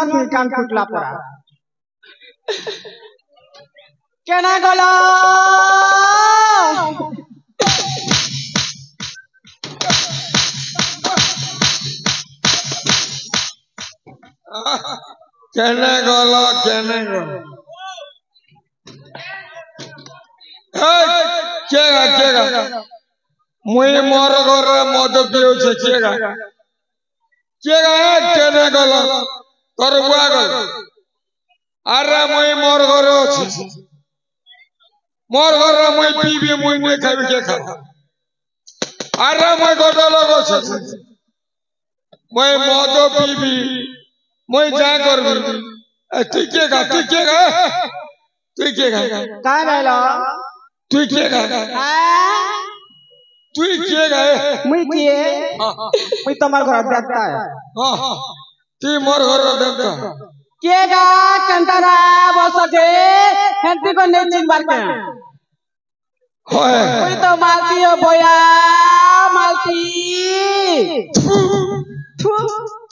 তুই কান ফুটলা পড়া কেন গেল কেনে গল মুই মোর ঘরে মদ পিউছে কেনে গল তোর বুয়া গল আরে মুই মোর ঘরে আছি মোর ঘরে মুই পিবি মুই নে খাবি কে খা আরে মুই গোটা লোক আছে মুই মদ পিবি মুই যা করবি তুই কে খা তুই কে খা তুই কে খা কাই গেল তুই কে খা তুই কে খা মুই তোমার ঘর দেখতা তুই মোর ঘর দেখতা কে গা कंटारा বসে হেন্তি কো নেই চিনবার কে হয় তুই তো মালতি ও বয়া মালতি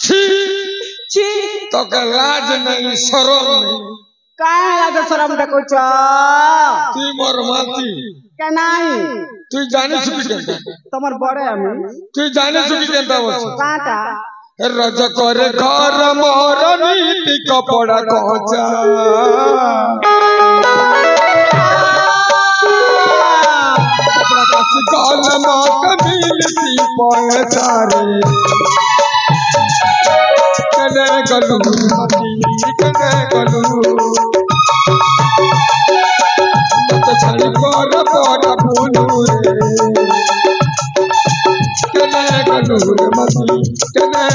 ছি ছি তোকে লাজ নাই শরম নাই কাই লাজ শরম দেখো ছ তুই মোর মালতি কে নাই তুই জানিস কি কেনতা তোমার বড় আমি তুই জানিস কি কেনতা বলছ কাটা রজ করে ঘর মোর নীতি কপড়া কচা কাল মাত মিলতি পয়সারে কনে গলু কনে গলু মত ছাড়ি পর পর ভুলু রে কনে গলু রে মতি কনে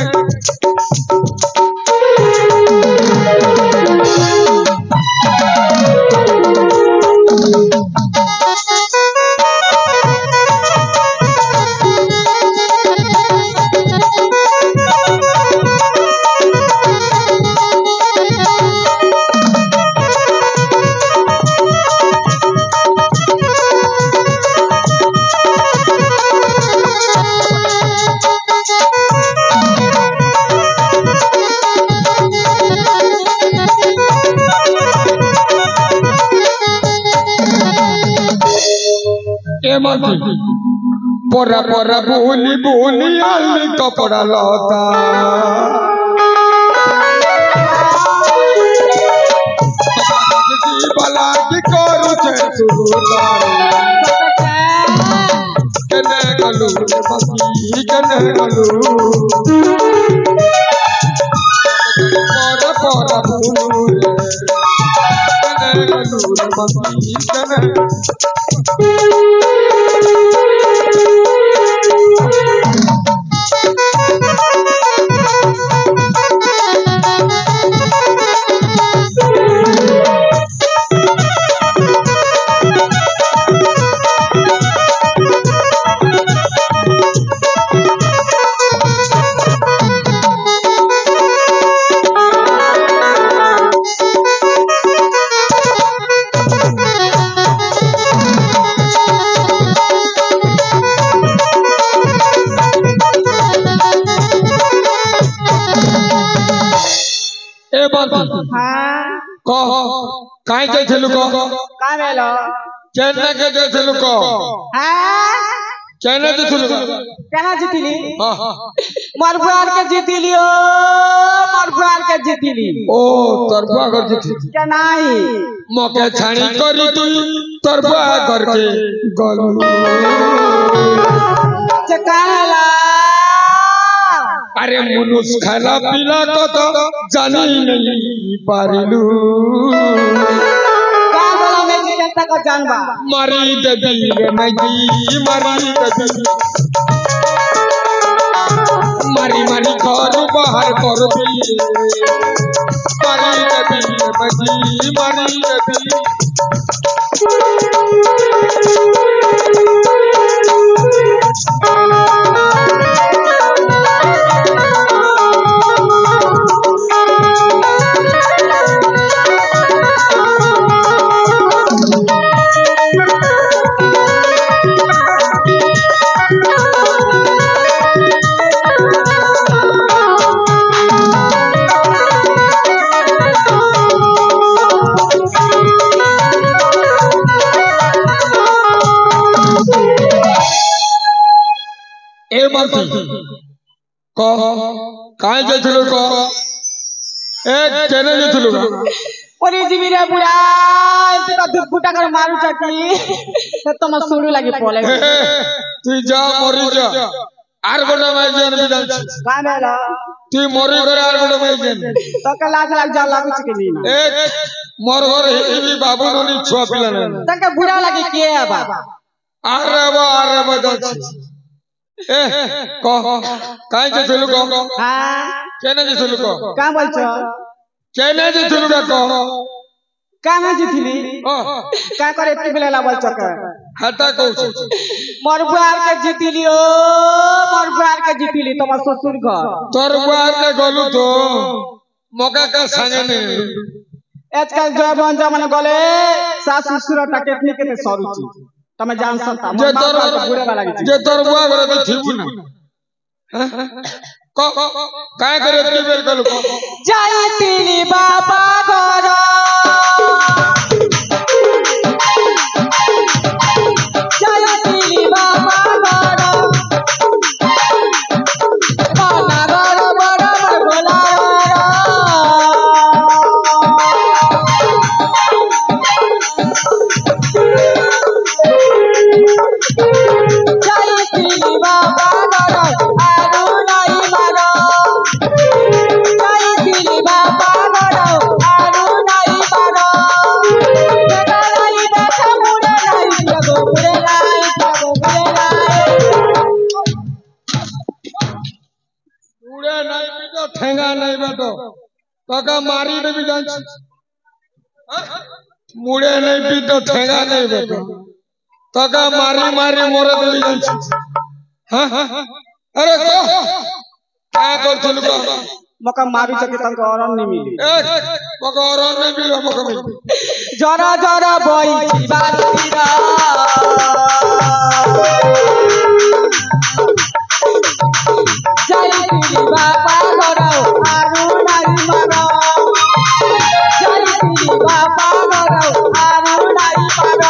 পরা পরা ভুলি ভুলি আলি কপড়া লতা বালা কি করুছে কেনে গলু বাকি কেনে গলু পরা পরা ভুলি কেনে গলু বাকি কেনে কাই যাইছিলু ক কাই গেল চেন্নাই কে যাইছিলু ক চেন্নাই যাইছিলু কেন জিতিলি মোর বুয়ার কে জিতিলি ও মোর বুয়ার কে জিতিলি ও তোর বুয়া ঘর জিতিলি কে নাই মকে ছানি করি তুই তোর বুয়া ঘর কে গলু যে কালা আরে মুনুষ খালা পিলা কত জানি নাই পারিলু जानबा मारी देवी रे मैगी मारी देवी मारी मारी घर बाहर कर दी मारी देवी रे मैगी मारी देवी মালতি ক কাই যাইছিল ক এ কেনে যাইছিল ওরে জীবিরে বুড়া এতে তো দুপুটা করে মারু চাকি তোমার শুরু লাগি পলে তুই যা মরি যা আর গোটা মাই জান বিধান কামেলা তুই মরি করে আর গোটা মাই জান তোকে লাখ লাখ যা লাগুছে কি না এ মোর ঘর হিলি বাবু ননি ছুয়া পিলা না তোকে বুড়া লাগি কে বাবা আরে বা যাচ্ছি এ ক কাই যাইছিল ক হ্যাঁ কেনে যাইছিল ক কা বলছো কেনে যাইছিল ক কামে জিতিলি কা করে একটু বেলা বলছো কা হাতা কইছ মোর বুয়ার কে জিতিলি ও মোর বুয়ার কে জিতিলি তোমার শ্বশুর ঘর তোর বুয়ার কে গলু তো মকা কা সাঙ্গে নে আজকাল জয়বন জামানে গলে শাশ শ্বশুরটা টেকনিকেতে সরুচি তুমি জান सकता যে তোর বুড়া লাগি যে তোর বুয়া করে তো থিবু না ক কায় করে কি বের গলু যাইতিলি বাবা ঘর যাইতিলি বাবা ঘর বানা ঘর বড় গোলা যাইতিলি বাবা ঘর আরু নাই মার যাইতিলি বাবা ঘর আরু নাই মার দেখালাই দেখা মুড়ে নাই গো মুড়ে নাই উড়ে নাই বিটো ঠেঙ্গা নাই বেটো তোকে মারি দেবি জানছি মুড়ে নাই বিটো ঠেঙ্গা নাই বেটো তোকে মারি মারি মরে দেবি জানছি আরে ক কায় করছিল ক মকা মারি চকে তঙ্ক অরণ নিমিলি এ মকা অরণ নাই বিলো মকা মিল জরা জরা বইছি বাতিরা যাইতিলি বাবা ঘর আরু নাই মার যাইতিলি বাবা ঘর আরু নাই মার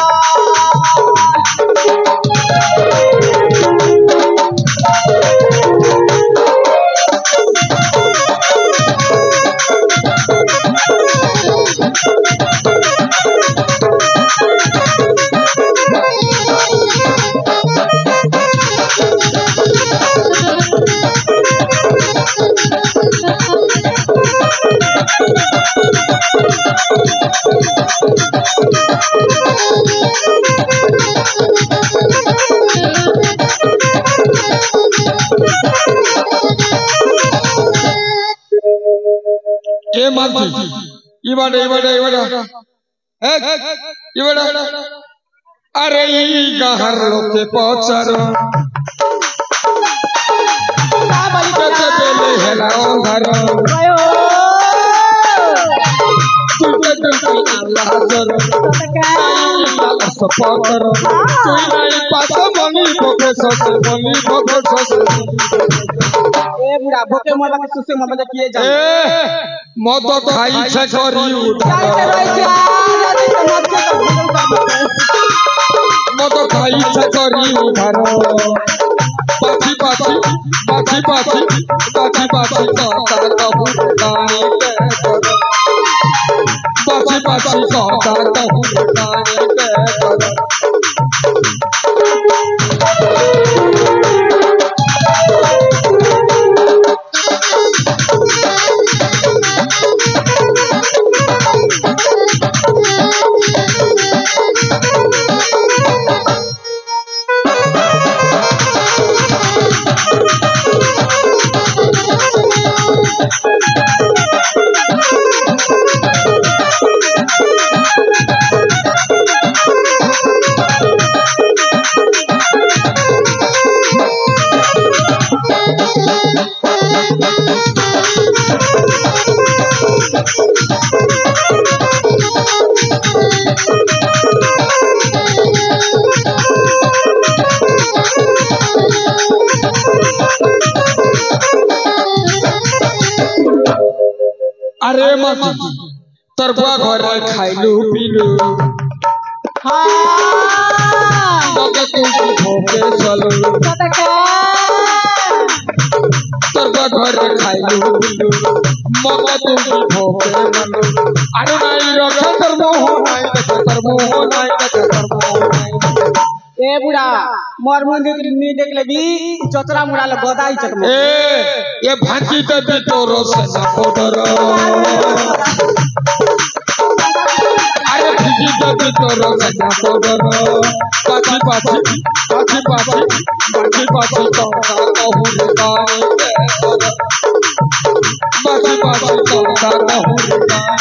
এ মালতি ইবাডা এ ইবাডা আরে ই গাহার লোকে পচার কতে বেলে হেলা অন্ধার তুই আল্লাহ জর সপতর তুই নাই পাত মনি ভোগে সস এ বুড়া ভোকে মবাকে সুসে মবাকে কিয়ে জানে এ মদ খাইছে করি যাইতে রইছে মদ খাইছে করি উধার পাছি পাছি কথা কহু গানিতে কর পাছি কথা কহু গানিতে কর আরে মাতি তোর বুয়া ঘরে খাইলু পিলু তোকে তুই ভোগে চলু ঘরে খাইলু মগ তুমি ভোগে মানু আরে নাই রক্ষা তোর মোহ নাই দেখে তোর মোহ নাই দেখে তোর মোহ নাই ए बुढ़ा मोर मंदिर नहीं देख ले भी चतरा मुड़ा ले गदाई चत में ये भांजी दे तोरो से ना पोडर अरे भांजी दे तोरो से ना पोडर पाछी पाछी पाछी पाछी पाछी पाछी तो का कहू रे गाए पाछी पाछी तो का कहू रे गाए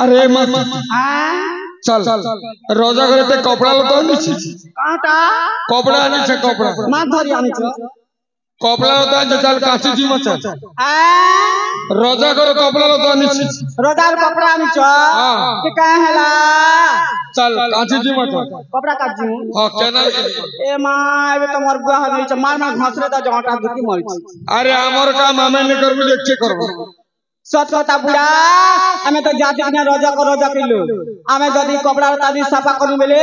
अरे मत चल रोजा करे ते कपड़ा लता आनी काटा कपड़ा आनी छे कपड़ा मां धरी आनी छ कपड़ा लता जे चल काची जी मत रोजा करे कपड़ा लता आनी छी रोजार कपड़ा आनी छ के का हला चल काची जी मत कपड़ा काची हां केना ए मां एबे त मोर बुआ हनी छ मार मार घसरे त जटा दुकी मर छी अरे हमर काम हमें नहीं करबू देख करबो सच कथा बुढ़ा हमें तो जाति ने रोजा किलो हमें जदी कपड़ा तादी साफा करू बेले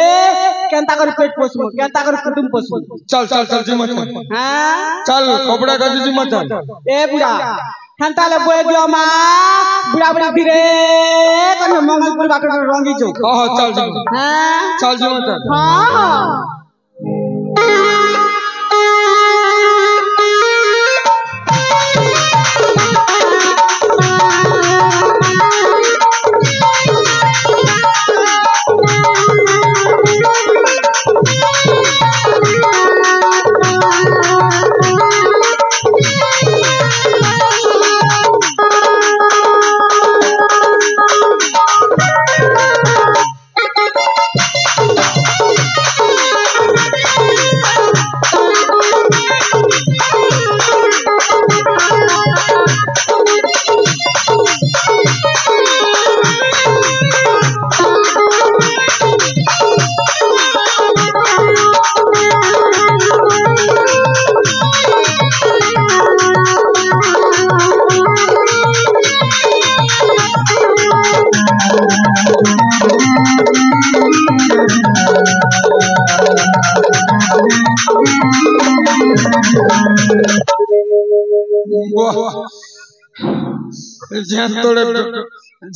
केनता कर पेट पोसमु केनता कर कुटुंब पोसमु चल चल चल जी मत हां चल कपड़ा का जी मत ए बुढ़ा हंता ले बोल दियो मां बुढ़ा बुढ़ा धीरे कने मंगलपुर बाटो रंगी जो हां चल जी हां चल जी मत हां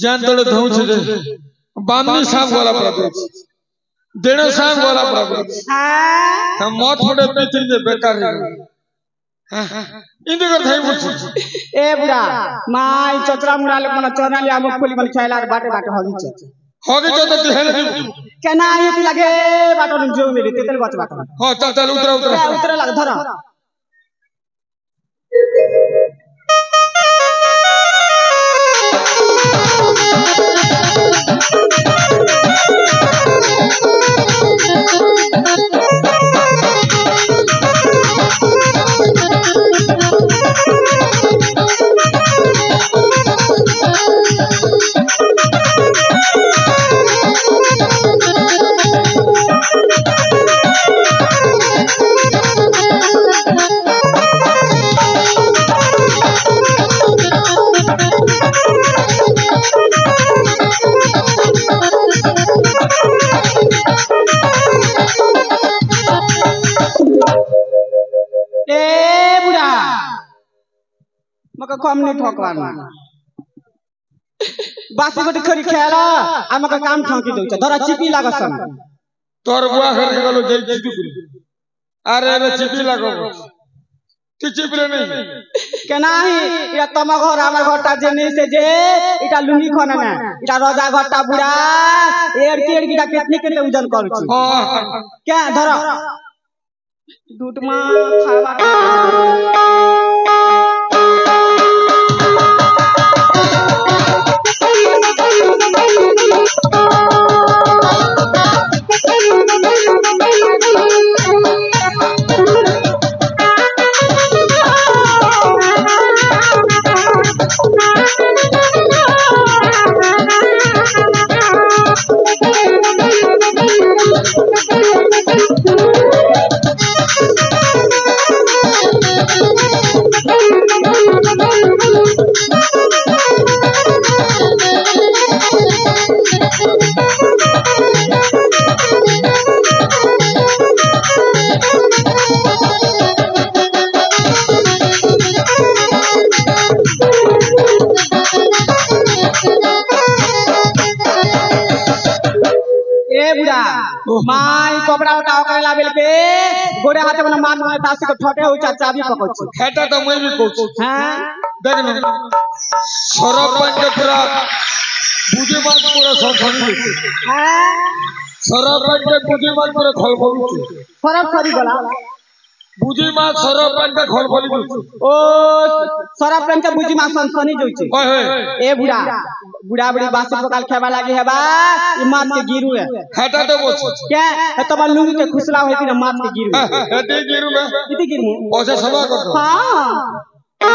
जान तोड़े धौच दे बामनी सांग वाला प्रभु देणो सांग वाला प्रभु हम मौत पड़े पीछे दे बेकार है इंदे कर थाई बुझ ए बुढ़ा माई चतरा मुड़ा ले मन चरना ले आम फुली मन खाइला बाटे बाटे होगी तो हेले केना आयती लागे बाटो न जो मेरे तेतल बच बाटो हां चल चल उतरा लाग धर कम नहीं ठोकवाना बासी गोटी खरी खेला आमका काम ठोकी दउछ धरा चिपी लागसन तोर बुआ घर के गलो जई चिपी अरे रे चिपी लागो কিছু বলে নেই কেনাহি এটা তোমার ঘর আমার ঘরটা যে নেই সে যে এটা লুঙ্গি খনে না এটা রজা ঘরটা বুড়া এড়কিটা কেতনি কেতে ওজন করছি কে ধরো দুধ মা খাওয়া माई कपड़ा उठाओ करे ला बेलके गोरे हाथे में मार मार तासी को ठोटे हो चाचा भी पकड़ हेटा तो मैं भी कोच हां देख ना सरपंच के पूरा बुझे बात पूरा सरपंच हां सरपंच के बुझे बात पूरा खोल खोल फरक सरी गला बुझी मा सरपंच के खोल खोल ओ सरपंच के बुझी मा सनसनी जोइछे ए बुढ़ा बुढ़ा बुढ़ी बासी पकाल खेबा लागी हेबा ई मात के गिरु है हेटा तो बोछ क्या तब लुंगी के खुसला होती ना मात के गिरु हेटी गिरु में किती गिरु ओसे सभा कर दो हां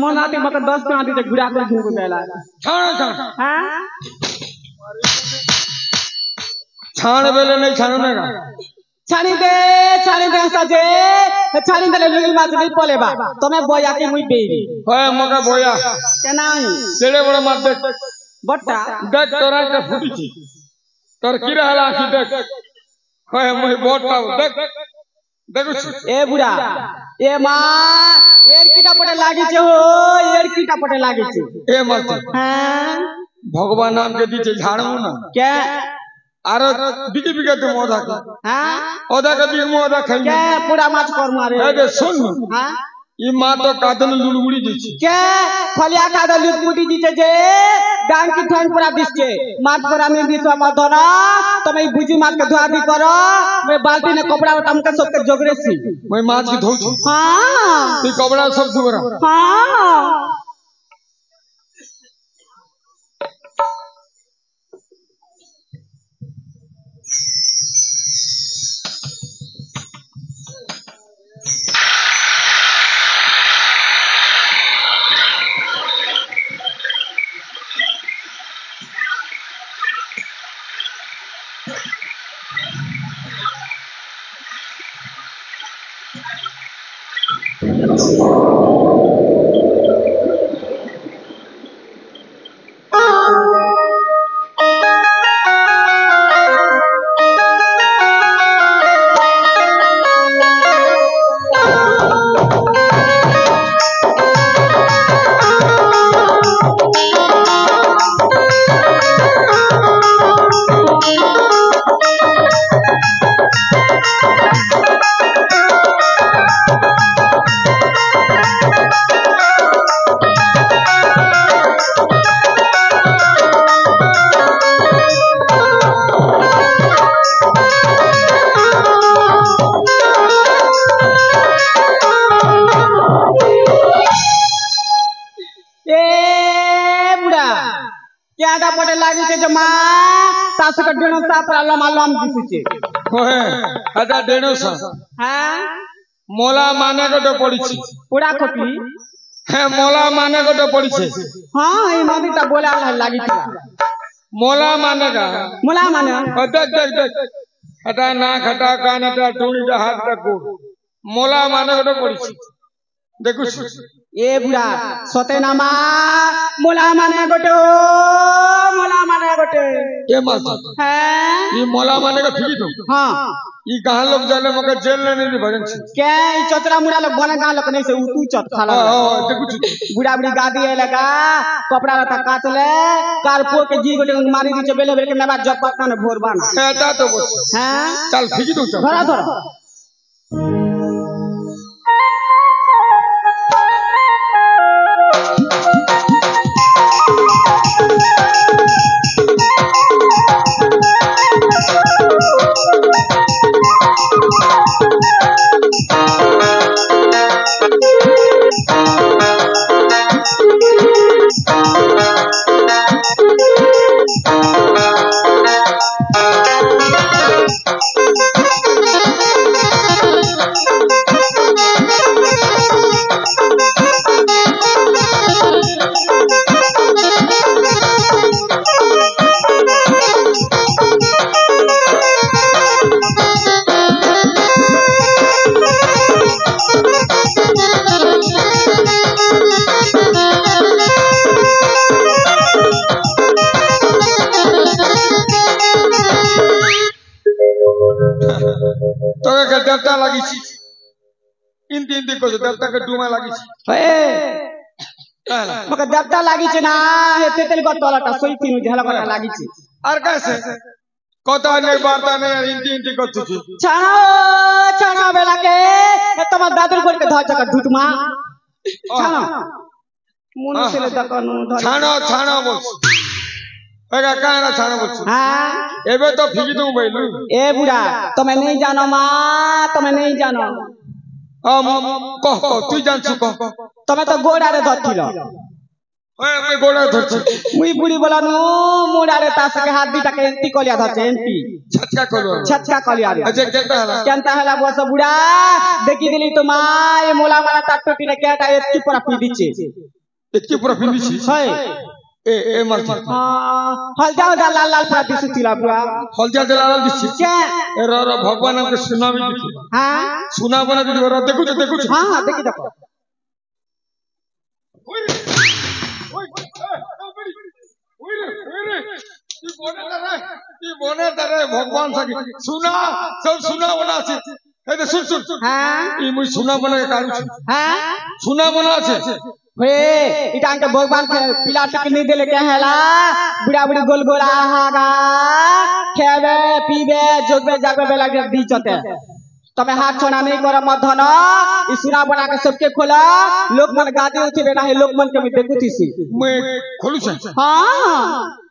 मन आती मकर 10 पे आती घुरा कर घूम बेला हां छाण बेले नहीं छाणने का छाणी दे सजे छाणी दे लुई माछ नहीं पलेबा तमे बोया के मुई बेरी होय मका बोया केनाई तेरे बड़ा मार देख बट्टा देख तोरा के फुटी छी तोर की रहला की देख होय मुई बोटा देख देखु ए बुढ़ा ए मां एड़कीटा पटे लागी छे हो एड़कीटा पटे लागी छे ए मत हां भगवान नाम के दीचे झाड़ू ना क्या आरो बिकी बिके तो मोदा का हां ओदा के भी मोदा खाई क्या पूरा माछ कर मारे ए दे सुन हां ई मा तो कादन लुलगुड़ी दिछि क्या फलिया कादन लुलगुड़ी दिछे जे डांग की ठन पूरा दिछे माछ पूरा में दिछवा मधरा तमे ई बुजी माछ के धोआ दी करो मैं बाल्टी ने कपड़ा उठा के सब के जोगरे सी मैं माछ की धोऊ हां ती कपड़ा सब धोरा हां क्या पटे लागी छे जमा तास का डेणो सा प्रॉब्लम आलम दिसुचे होए आदा डेणो सा हां मोला माने गडो पड़ीछि पुरा खोटली हे मोला माने गडो पड़ीछि हां ए नदी ता बोला लागी छे मोला माने का मोला माने देख देख देख हटा ना खटा कानटा टूणीटा हाथ को मोला माने गडो पड़ीछि देखु ए बुढ़ा सते नामा मोला माने गोटे ए माता हैं ये मोला माने का फिकी तो हां ई कहां लोग जाले मके जेल ले नहीं भजन छी के ई चतरा मुड़ा लोग बना गां लोग नहीं से उतू चत खाला देखु बुढ़ा बुढ़ी गादी लगा कपड़ा लता काटले कारपो के जी गोटे मारी दी बेले बेले के नबा जब पक्का ने भोर बाना एटा तो बस हैं चल फिकी तो चल धरा धरा देवता लगी छी इन को देवता के डूमा लगी छी ए मके देवता लगी छी ना हे तेतल को तोलाटा सोई तीन झलकटा लगी छी और कैसे कथा नहीं वार्ता नहीं इन को छी छाना बेला के तमा दादर कोर के धच का ढुटमा छाना मुन से ले दकनु छाना बोल एगा काना छाना बोल हां एबे तो फिकी दूं बैलू ए बुढ़ा तुम्हें नहीं जानो मां तुम्हें नहीं जानो कह तू जान छु कह तुम्हें तो गोड़ा रे धथिलो ओए मैं गोड़ा धरछि मुई बुढ़ी बोलानु मोड़ा रे तास के हाथ दीटा के एंटी कलिया धचे एंटी छक्का कलिया रे अजे केंता हला बस बुढ़ा देखि दिली तो मां ए मोला मारा टाटोटी रे केटा एत्ती पूरा पी दिछे एत्ती पूरा पी दिछे है ए मर हां हलदा लाल लाल पूरा दिसुतिला पूरा हलदा लाल दिसि के रे भगवान के सुनामी दिखि हां सुना बना दिखि रे देखु हां देखि देखो बोने तारे भगवान सकी सुना सब सुना बना छी ए दे सुन हां ई मुई सुना बना के काढू छी हां सुना बना छी हे इटा के भगवान के पिला तक नहीं देले के हैला बुढ़ा बुढ़ी गोल गोला हागा खेबे पीबे जोगबे जागबे बेला के दी चते तमे हाथ छोड़ा नहीं कर मधन ई सुना बना के सबके खोला लोग मन गादी उठे बेटा है लोग मन के भी देखुती सी मैं खोलू छ हां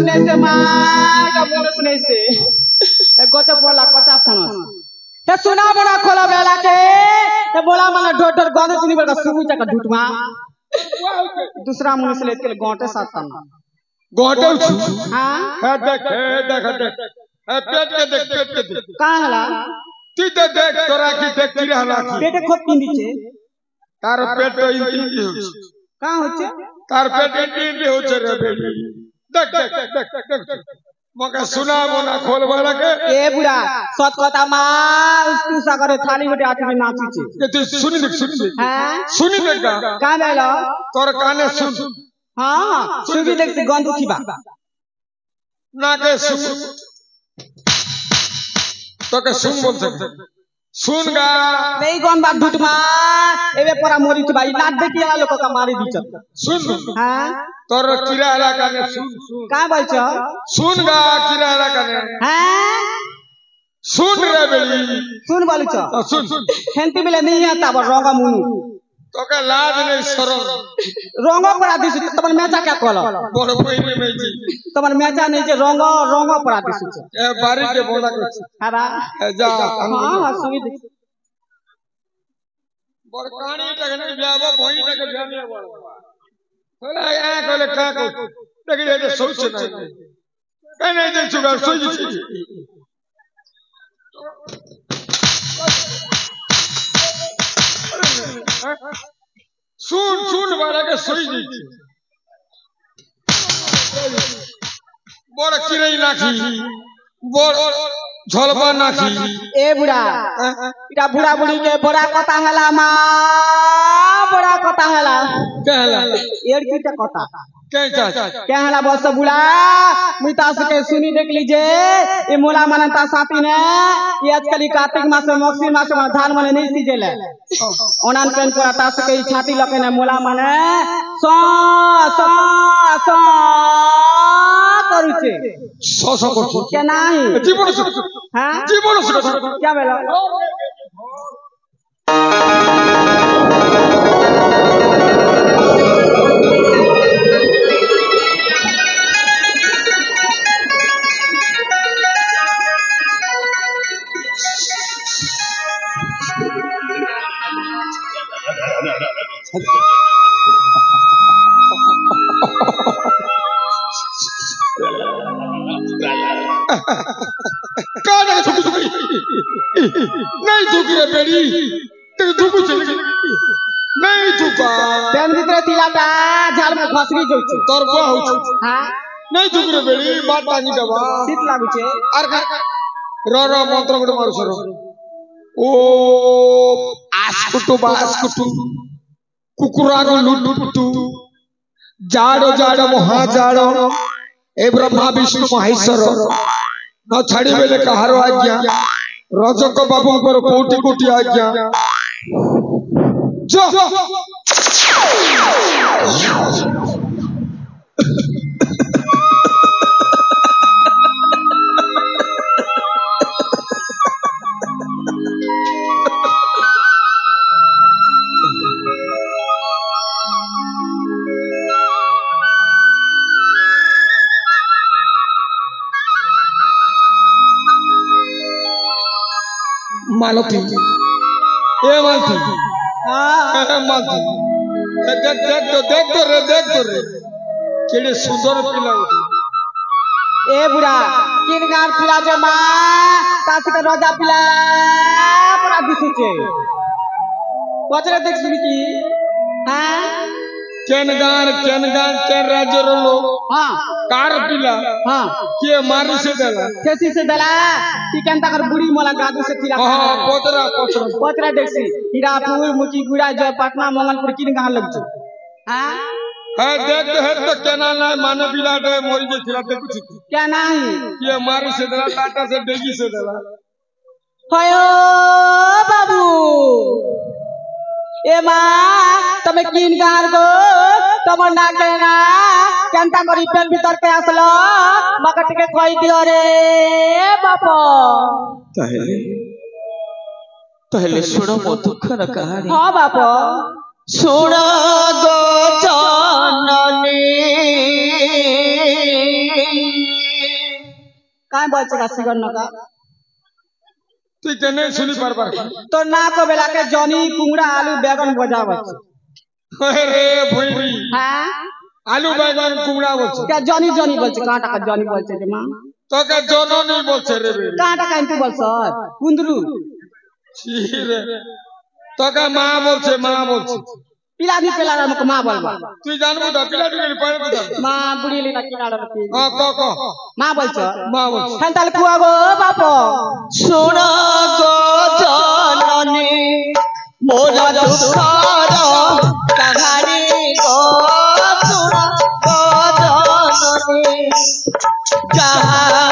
শুনে সে মা এটা মনে শুনে সে গছে বলা কচা ফনস হে सुना बड़ा खोला बेला के हे बोला माने ढोर ढोर गंध सुनी बड़ा सुबु चका ढुटमा दूसरा मुनि से लेके गोटे सातन गोटे हां है देख है पेट के देख कहां हला ती तो देख तोरा की देख की रहला की पेटे खूब पिंदी छे तार पेट तो इंती हो कहां होचे तार पेट इंती हो छे रे बेटी देख मके सुना मोना खोल वाला के ए बुढ़ा सत कथा मा तू सागरे थाली में आती नाची छे के तू सुनी देख हां सुनी देख का बेलो तोर काने सुन हां सुनी देख से गंध उठीबा ना के सुन तो के सुन बोल सकते सुन गा नहीं गन बात ढुटमा एबे परा मोरी छी भाई लाट देखि वाला लोग का मारी दी छ सुन हां तोर किराला काने सुन का बोल छ सुन गा किराला काने हां सुन रे बेली सुन बोल छ सुन हेंती बेले नहीं आता ब रोगा मुनु तो के लाज नहीं शरम रोंगो परा दिस तमन मेचा क्या कहल बड़ पहिने में जी तमन मेचा नहीं जे रोंगो परा दिस ए बारी के बोला के हां जा हां सुनी बड़ कानी तकने ब्याह भई तक जाने बड़ थोड़ा आ कहले का को देखि ये सोच नहीं कहीं नहीं देख चुका सोच सुन बारा के सोई दी बड़ किरई नाखी बड़ झलबा नाखी ए बुढ़ा इटा बुढ़ा बुढ़ी के बड़ा कथा हला मा बड़ा कथा हला कहला एड़ की कथा क्या हला बस बुढ़ा मिता के सुनी देख लीजिए ये मोला मनता साथी ने ये आजकल कार्तिक मास में मक्सी मास में धान मने नहीं सीजेले ओनान पेन पर तास के छाती लके ने मोला मने स स स करू छे सो करू क्या नहीं जीवन से हां जीवन से क्या बेला नहीं झुकी रे बेड़ी तेरे झुकू चली नहीं झुका पेन भीतर तिलाटा झाल में घसरी जोछ तोर बुआ हो हां नहीं झुकी रे बेड़ी बात टांगी दबा शीत लागु छे अर र मंत्र गुड मारू सर ओ आस्कुटु बास्कुटु कुकुरा को लुटुटु जाड़ो जाड़ो महा जाड़ो ए ब्रह्मा विष्णु महेश्वर न छाड़ी बेले कहारो आज्ञा रजक बाबू पर कोटि कोटि आज्ञा जो मालती ए मालती हां मालती देख तो रे केड़े सुंदर पिला ए बुढ़ा किन गार पिला जे मां तास के रोजा पिला पूरा दिसु छे पचरे देख सुनी की हां चैन राज्य रो हां कार पिला हां के मारी से देला केसी से देला ती केनता कर बुढ़ी मोला गादू से तिला हां पोतरा देखसी हीरापुर मुकीगुड़ा जो पटना मंगलपुर किन गार लग छ हां है देख तो केना ना माने बिलाट मोरी जे खिलाते कुछ क्या नहीं के मारी से देला टाटा से डेगी से देला हयो बाबू ए मां तमे किन गार गो तमन्ना केना केनता करी पेन भीतर के आसलो मकट के कोई दियो रे बापा पहले सुनो मो दुखर कहानी हां बापा सुनो गो जननी काय बोलছে का सिगन नका তুই কেন শুনি পারবার तो ना को बेला के जॉनी कुंगड़ा आलू बैगन बजावत रे भुइरी हां आलू बैगन कुमड़ा বলছে क्या जॉनी जॉनी बोलছে काटा का जॉनी बोलছে जे मां তোকে জননী বলছে রে काटा का एंटी बोलছ कुंदरू ছি রে তোকে মা বলছে पिला भी पिला हमको मां बोलबा তুই জানবো তো পিলাটি কে পারে তো मां बुढ़ी लेना किनारा रखी हां ক मां बोलছ মা বলছে हंताल कुआ गो बाप सुना गो जननी मोरा दुखार कहानी गो सुना गो जननी जहाँ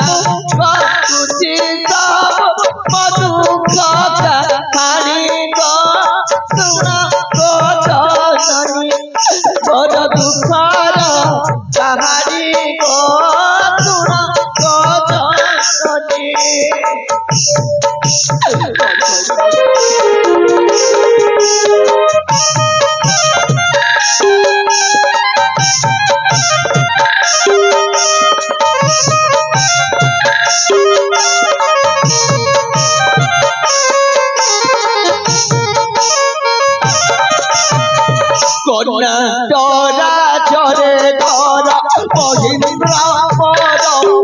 तुझी सब मधुख कहानी गो सुना गो जननी मोरा दुखार कहानी गो सुना गो जननी कन्या डरा चरे धरा महिंद्र पर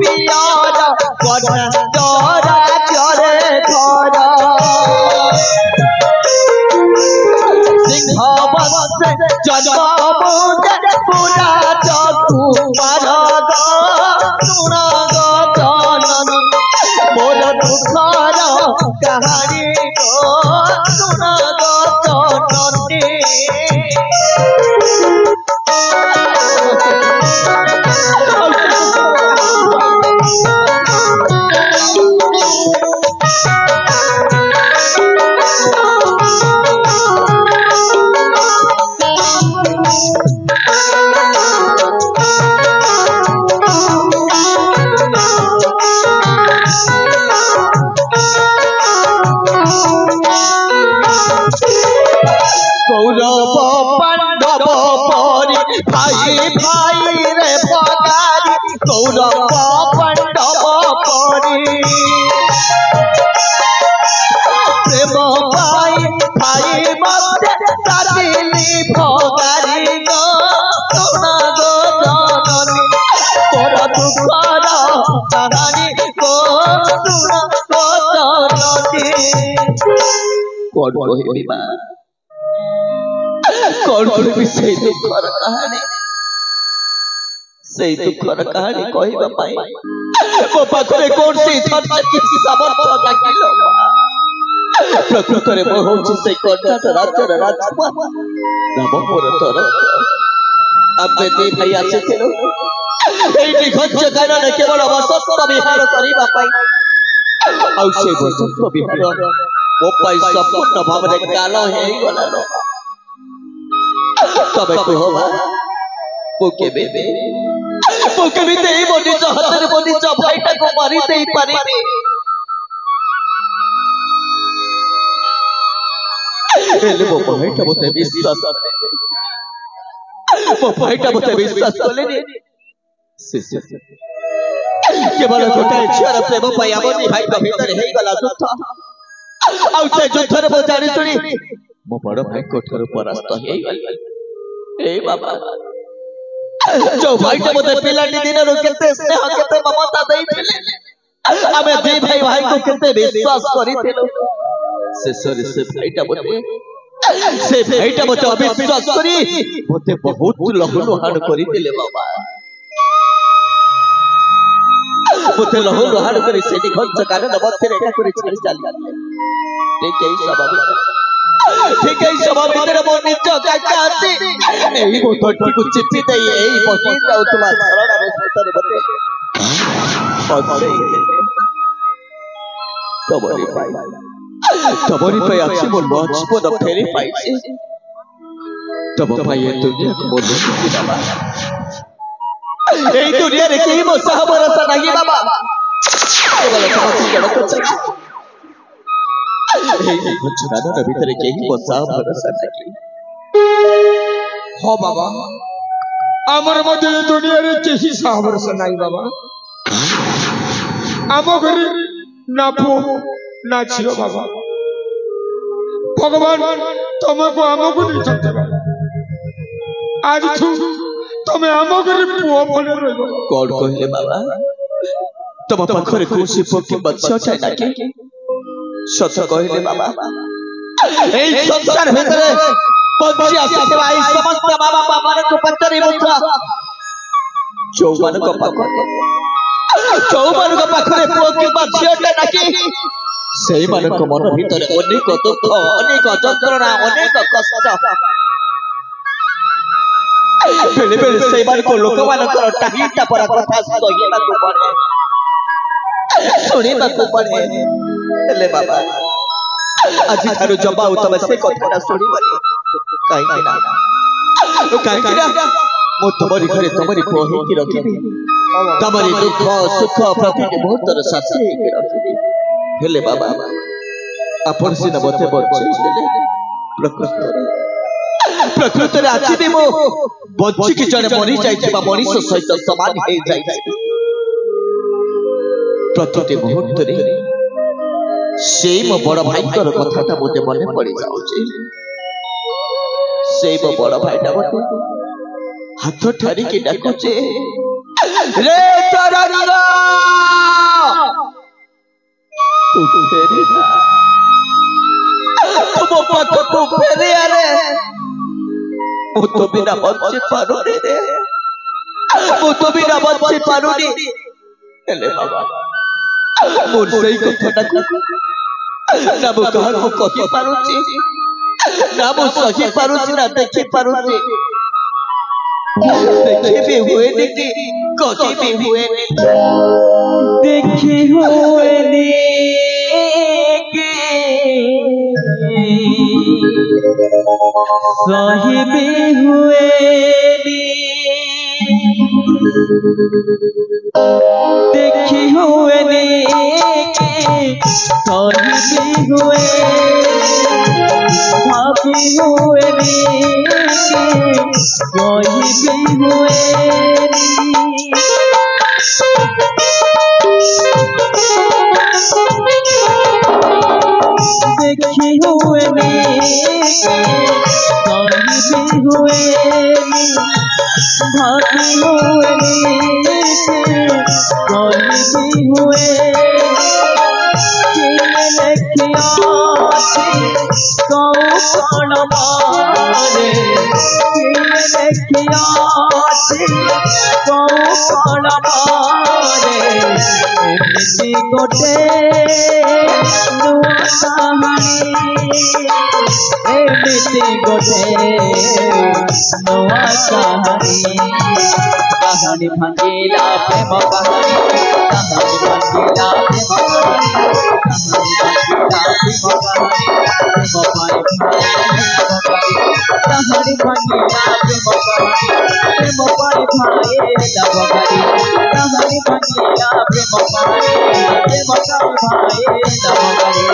पियर कन्या डरा चरे धरा सिंह बंश जन्म मुझे पूरा चकुमार गुण जननी मोर दुखर कहानी गुण जननी कौरव पांडव परी भाई भाई रे पगारी कौरव पांडव परी प्रेम भाई भाई मध्य सारिली भगारी गुण गो जननी तोर दुखर कहानी गुण गो जननी कौन कहबी मां कौन कहबी से दुखर कहानी कहबा पाई मो पाखरे कौन से धरती सामर्थ लागिलो प्रकृत रे मो होछि से कर्णाट राज्यर राजकुमार नाम मोर तोर आबे दे भाई आछिथिलो एठी खच्च कारण केवल वसंत विहार करिबा पाई आ से वसंत विहार मो पाई संपूर्ण भाव रे कालो हेई गला तबे कहबा पोके बेबे देई बनी हाथ बनी भाईटा को मारी दे पारिबी एले मो भाईटा मते विश्वास कले केवल गोटाए झीर प्रेम पाई आमनी भाई भीतर हेई गला युद्ध आ से युद्ध रे मो जानि सुनी मो बड़ भाई कोठर परास्त हेई गली ए बाबा जो भाईटा मते पिलाटी दिन रो केते स्नेह केते ममता देइथिले आमे दी भाई को केते विश्वास करिथिलो शेषरे से भाईटा मते अविश्वास करी मते बहुत लहुलुहान करिथिले बाबा मते लहुलुहान करी सेठी खंच कारण मते एका करी छाड़ी चाली ठीक है सब भीतर मो निज काका आसी एही मो तोटी को चिपी दे एही बही जाउतला शरण रे सतरे मते तबरी पाई आछि मो जीवन फेरी पाइछि तब पाई ए दुनिया को मो देखि बाबा एही दुनिया रे केही मो सह भरोसा नाही बाबा केवल समझ जड़क छ छुड़ाना भीतर केही मो सह भरोसा नाही हो बाबा আমার মধ্যে দুনিয়ার কেহি সহ ভরসা নাই বাবা आम घर ना पु ना झील बाबा भगवान तुमको आमको आज तुम्हें आम घर पुओ भले कौन कहले बाबा तुम पाखरे कोसी पक्षी बच्चा ना के सत कहले बाबा এই সংসার ভিতরে পঞ্চি আসিছে ভাই সমস্ত বাবা বাবার তো পত্তরি বন্ধা চৌবানক পাখরে পক্ষী বচ্চাটা নাকি সেই মানক মন ভিতরে অনেক দুঃখ অনেক যন্ত্রণা অনেক কষ্ট বেলে বেলে সেই মানক লোকমানকৰ টাহিটা পরা কথা কহিବାକୁ পড়ে শুনিବାକୁ পড়ে ହେଲେ ବାବା ଆଜି ଠାରୁ ଜମା ଆଉ ତମେ ସେ କଥାଟା ଶୁଣିବନି କାହିଁକି ନା ମୁଁ ତମରି ଘରେ ତମରି ପୁଅ ହେଇକି ରଖିବି ତମରି ଦୁଃଖ ସୁଖ ପ୍ରତିଟି ମୁହୂର୍ତ୍ତର ସାଥୀ ହେଇକି ରଖିବି ହେଲେ ବାବା ଆପଣ ସିନା ମୋତେ ବଞ୍ଚେଇ ଦେଲେ ପ୍ରକୃତରେ ଆଜି ବି ମୁଁ ବଞ୍ଚିକି ଜଣେ ମରିଯାଇଥିବା ମଣିଷ ସହିତ ସମାନ ହେଇଯାଇଛି ପ୍ରତିଟି ମୁହୂର୍ତ୍ତରେ ସେଇ ମୋ ବଡ଼ ଭାଇଙ୍କର କଥାଟା ମୋତେ ମନେ ପଡ଼ିଯାଉଛି ସେଇ ମୋ ବଡ଼ ଭାଇଟା ମୋତେ ହାତ ଠାରିକି ଡାକୁଛି ରେ ତରଙ୍ଗ ତୁ ଫେରିଲା ତୁମ ପାଖକୁ ଫେରି ଆରେ ମୁଁ ତ ବିନା ବଞ୍ଚି ପାରୁନି ରେ ମୁଁ ତ ବିନା ବଞ୍ଚି ପାରୁନି ହେଲେ ବାବା ମୋର ସେଇ କଥାଟାକୁ ନା ମୁଁ କାହାକୁ କହିପାରୁଛି ନା ମୁଁ ସହିପାରୁଛି ନା ଦେଖିପାରୁଛି देखी हुए कि कभी भी हुए देखी हुए कि सही भी हुए देखी हुए कि सही भी हुए भाभी हुए कोई भी हुए देखी हुए कोई भी हुए भाभी हुए कोई भी हुए कौन मारे देखिया कौन मारे एमती गोटे नुआ कहानी भांगीला प्रेम कहानी भांगीला प्रेम कहानी भांगीला प्रेम प्रेम पाए भाई लबगारी कहानी भांगीला प्रेम भाई लबगारी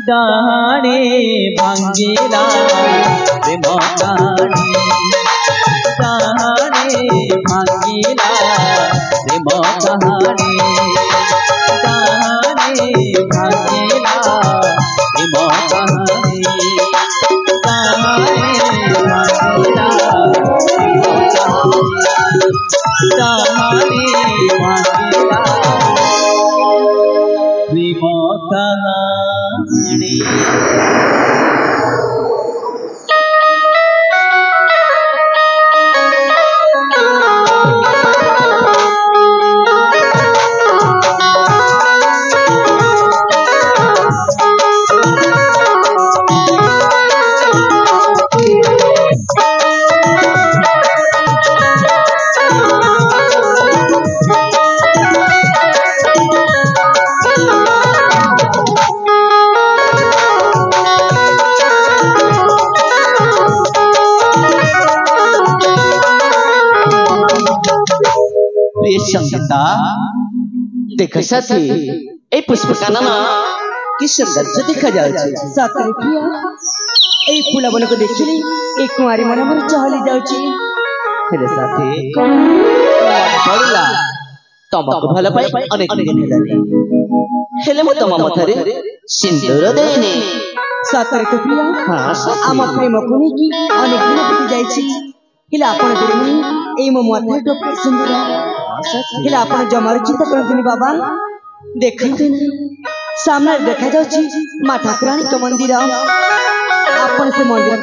दाने भांगीला प्रेम कहानी दाने भांगीला प्रेम कहानी दाने भांगीला प्रेम कहानी दाने भांगीला दाने भांगीला प्रेम कहानी संगीता देखा साथी ए पुष्प कानन कि सुंदर से देखा जाउछि साथी प्रिया ए फूला बन को देखिली ए कुंवारी मन मन चहली जाउछि हेले साथी मन पड़ला ତମକୁ ଭଲ ପାଇ ଅନେକ ଦିନ ହେଲାଣି ହେଲେ ମୁଁ ତମ ମଥାରେ ସିନ୍ଦୁର ଦେଇନି। ସତରେ ତ ପ୍ରିୟ ଆମ ପ୍ରେମକୁ ନେଇକି ଅନେକ ଦିନ ବିତି ଯାଇଛି ହେଲେ ଆପଣ ଦେଲେନି ଏଇ ମୋ ମଥାରେ ଟୋପେ ସିନ୍ଦୁର। ହେଲେ ଆପଣ ଜମାରୁ ଚିନ୍ତା କରନ୍ତୁନି ବାବା, ଦେଖନ୍ତୁ ସାମ୍ନାରେ ଦେଖାଯାଉଛି ମା ଠାକୁରାଣୀଙ୍କ ମନ୍ଦିର। ଆପଣ ସେ ମନ୍ଦିର